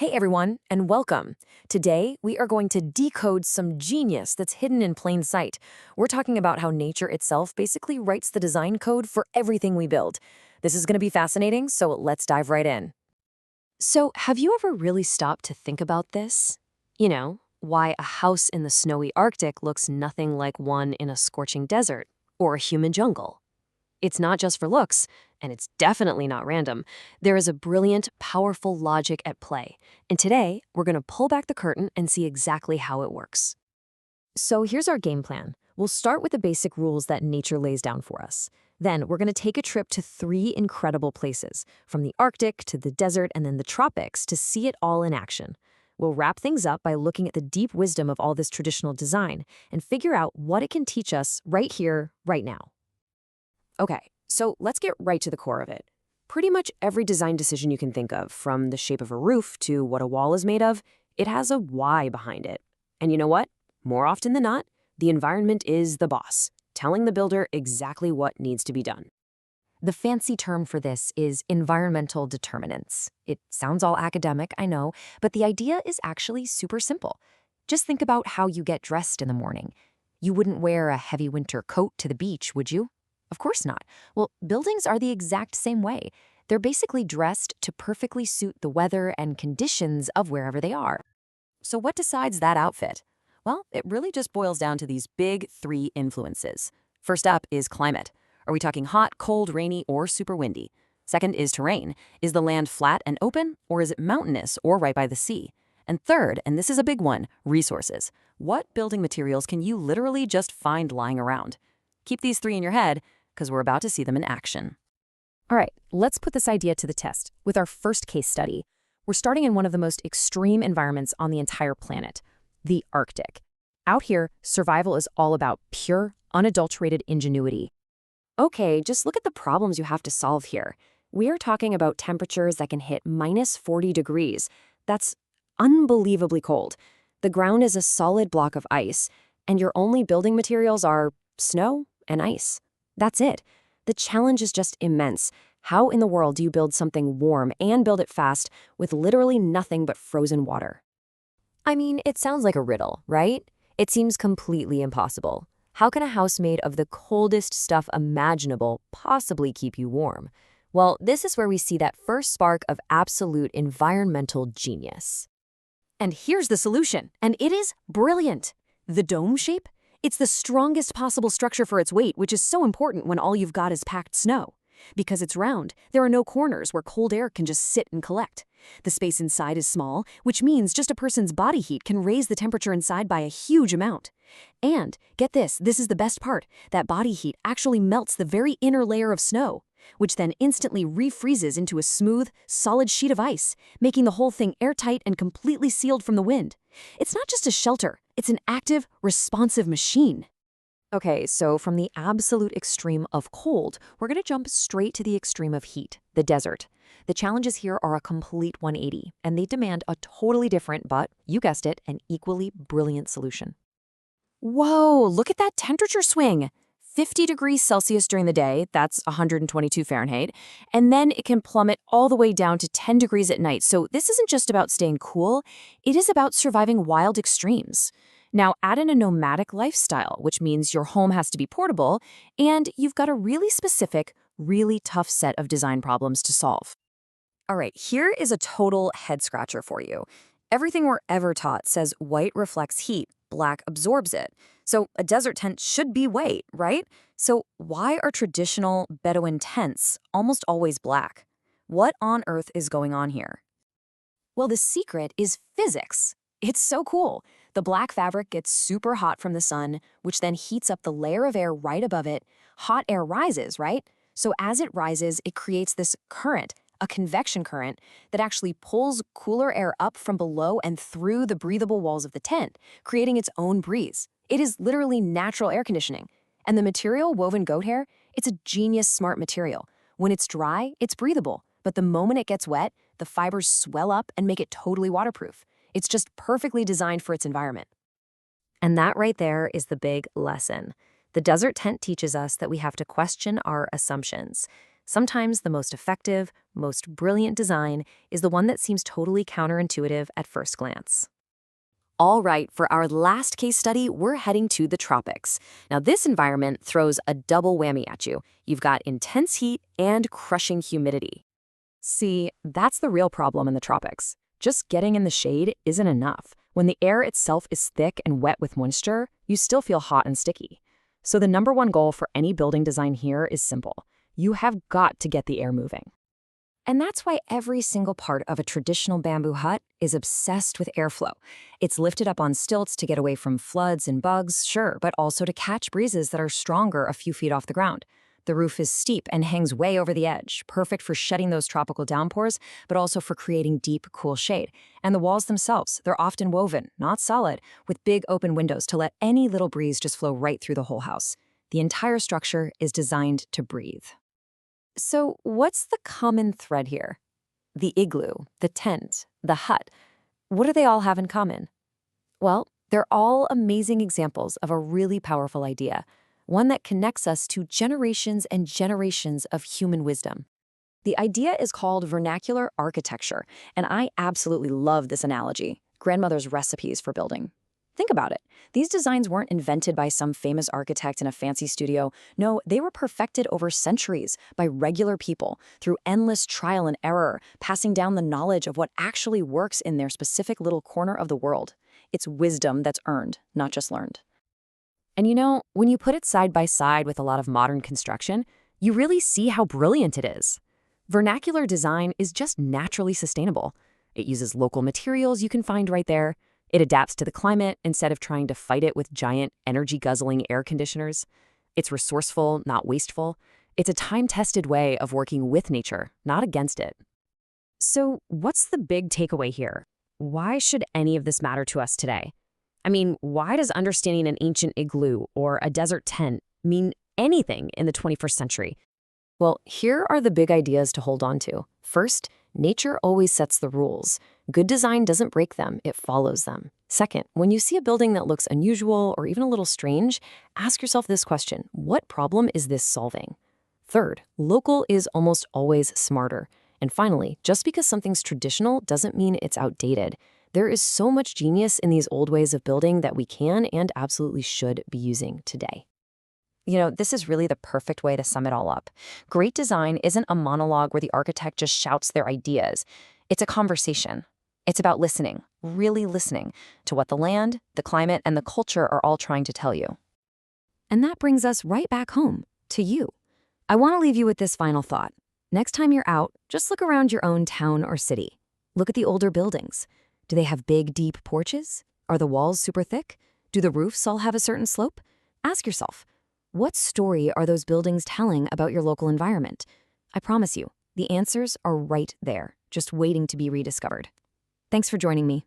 Hey everyone, and welcome. Today, we are going to decode some genius that's hidden in plain sight. We're talking about how nature itself basically writes the design code for everything we build. This is going to be fascinating, so let's dive right in. So, have you ever really stopped to think about this? Why a house in the snowy Arctic looks nothing like one in a scorching desert or a humid jungle? It's not just for looks, and it's definitely not random. There is a brilliant, powerful logic at play. And today, we're going to pull back the curtain and see exactly how it works. So here's our game plan. We'll start with the basic rules that nature lays down for us. Then we're going to take a trip to three incredible places, from the Arctic to the desert and then the tropics, to see it all in action. We'll wrap things up by looking at the deep wisdom of all this traditional design and figure out what it can teach us right here, right now. Okay, so let's get right to the core of it. Pretty much every design decision you can think of, from the shape of a roof to what a wall is made of, it has a why behind it. And you know what? More often than not, the environment is the boss, telling the builder exactly what needs to be done. The fancy term for this is environmental determinants. It sounds all academic, I know, but the idea is actually super simple. Just think about how you get dressed in the morning. You wouldn't wear a heavy winter coat to the beach, would you? Of course not. Well, buildings are the exact same way. They're basically dressed to perfectly suit the weather and conditions of wherever they are. So what decides that outfit? Well, it really just boils down to these big three influences. First up is climate. Are we talking hot, cold, rainy, or super windy? Second is terrain. Is the land flat and open, or is it mountainous or right by the sea? And third, and this is a big one, resources. What building materials can you literally just find lying around? Keep these three in your head, because we're about to see them in action. All right, let's put this idea to the test with our first case study. We're starting in one of the most extreme environments on the entire planet, the Arctic. Out here, survival is all about pure, unadulterated ingenuity. Okay, just look at the problems you have to solve here. We are talking about temperatures that can hit minus 40 degrees. That's unbelievably cold. The ground is a solid block of ice, and your only building materials are snow and ice. That's it. The challenge is just immense. How in the world do you build something warm and build it fast with literally nothing but frozen water? I mean, it sounds like a riddle, right? It seems completely impossible. How can a house made of the coldest stuff imaginable possibly keep you warm? Well, this is where we see that first spark of absolute environmental genius. And here's the solution, and it is brilliant. The dome shape? It's the strongest possible structure for its weight, which is so important when all you've got is packed snow. Because it's round, there are no corners where cold air can just sit and collect. The space inside is small, which means just a person's body heat can raise the temperature inside by a huge amount. And, get this is the best part, that body heat actually melts the very inner layer of snow, which then instantly refreezes into a smooth, solid sheet of ice, making the whole thing airtight and completely sealed from the wind. It's not just a shelter, it's an active, responsive machine. Okay, so from the absolute extreme of cold, we're going to jump straight to the extreme of heat, the desert. The challenges here are a complete 180, and they demand a totally different, but, you guessed it, an equally brilliant solution. Whoa, look at that temperature swing! 50 degrees Celsius during the day, that's 122 Fahrenheit, and then it can plummet all the way down to 10 degrees at night. So this isn't just about staying cool, it is about surviving wild extremes. Now, add in a nomadic lifestyle, which means your home has to be portable, and you've got a really specific, really tough set of design problems to solve. All right, here is a total head-scratcher for you. Everything we're ever taught says white reflects heat, black absorbs it. So a desert tent should be white, right? So why are traditional Bedouin tents almost always black? What on earth is going on here? Well, the secret is physics. It's so cool. The black fabric gets super hot from the sun, which then heats up the layer of air right above it. Hot air rises, right? So as it rises, it creates this current, a convection current, that actually pulls cooler air up from below and through the breathable walls of the tent, creating its own breeze. It is literally natural air conditioning. And the material, woven goat hair, it's a genius smart material. When it's dry, it's breathable. But the moment it gets wet, the fibers swell up and make it totally waterproof. It's just perfectly designed for its environment. And that right there is the big lesson. The desert tent teaches us that we have to question our assumptions. Sometimes the most effective, most brilliant design is the one that seems totally counterintuitive at first glance. All right, for our last case study, we're heading to the tropics. Now, this environment throws a double whammy at you. You've got intense heat and crushing humidity. See, that's the real problem in the tropics. Just getting in the shade isn't enough. When the air itself is thick and wet with moisture, you still feel hot and sticky. So the number one goal for any building design here is simple. You have got to get the air moving. And that's why every single part of a traditional bamboo hut is obsessed with airflow. It's lifted up on stilts to get away from floods and bugs, sure, but also to catch breezes that are stronger a few feet off the ground. The roof is steep and hangs way over the edge, perfect for shedding those tropical downpours, but also for creating deep, cool shade. And the walls themselves, they're often woven, not solid, with big open windows to let any little breeze just flow right through the whole house. The entire structure is designed to breathe. So what's the common thread here? The igloo, the tent, the hut. What do they all have in common? Well, they're all amazing examples of a really powerful idea, one that connects us to generations and generations of human wisdom. The idea is called vernacular architecture, and I absolutely love this analogy, grandmother's recipes for building. Think about it. These designs weren't invented by some famous architect in a fancy studio. No, they were perfected over centuries by regular people through endless trial and error, passing down the knowledge of what actually works in their specific little corner of the world. It's wisdom that's earned, not just learned. And you know, when you put it side by side with a lot of modern construction, you really see how brilliant it is. Vernacular design is just naturally sustainable. It uses local materials you can find right there. It adapts to the climate instead of trying to fight it with giant, energy-guzzling air conditioners. It's resourceful, not wasteful. It's a time-tested way of working with nature, not against it. So what's the big takeaway here? Why should any of this matter to us today? I mean, why does understanding an ancient igloo or a desert tent mean anything in the 21st century? Well, here are the big ideas to hold on to. First, nature always sets the rules. Good design doesn't break them, it follows them. Second, when you see a building that looks unusual or even a little strange, ask yourself this question: what problem is this solving? Third, local is almost always smarter. And finally, just because something's traditional doesn't mean it's outdated. There is so much genius in these old ways of building that we can and absolutely should be using today. You know, this is really the perfect way to sum it all up. Great design isn't a monologue where the architect just shouts their ideas. It's a conversation. It's about listening, really listening to what the land, the climate, and the culture are all trying to tell you. And that brings us right back home, to you. I want to leave you with this final thought. Next time you're out, just look around your own town or city. Look at the older buildings. Do they have big, deep porches? Are the walls super thick? Do the roofs all have a certain slope? Ask yourself, what story are those buildings telling about your local environment? I promise you, the answers are right there, just waiting to be rediscovered. Thanks for joining me.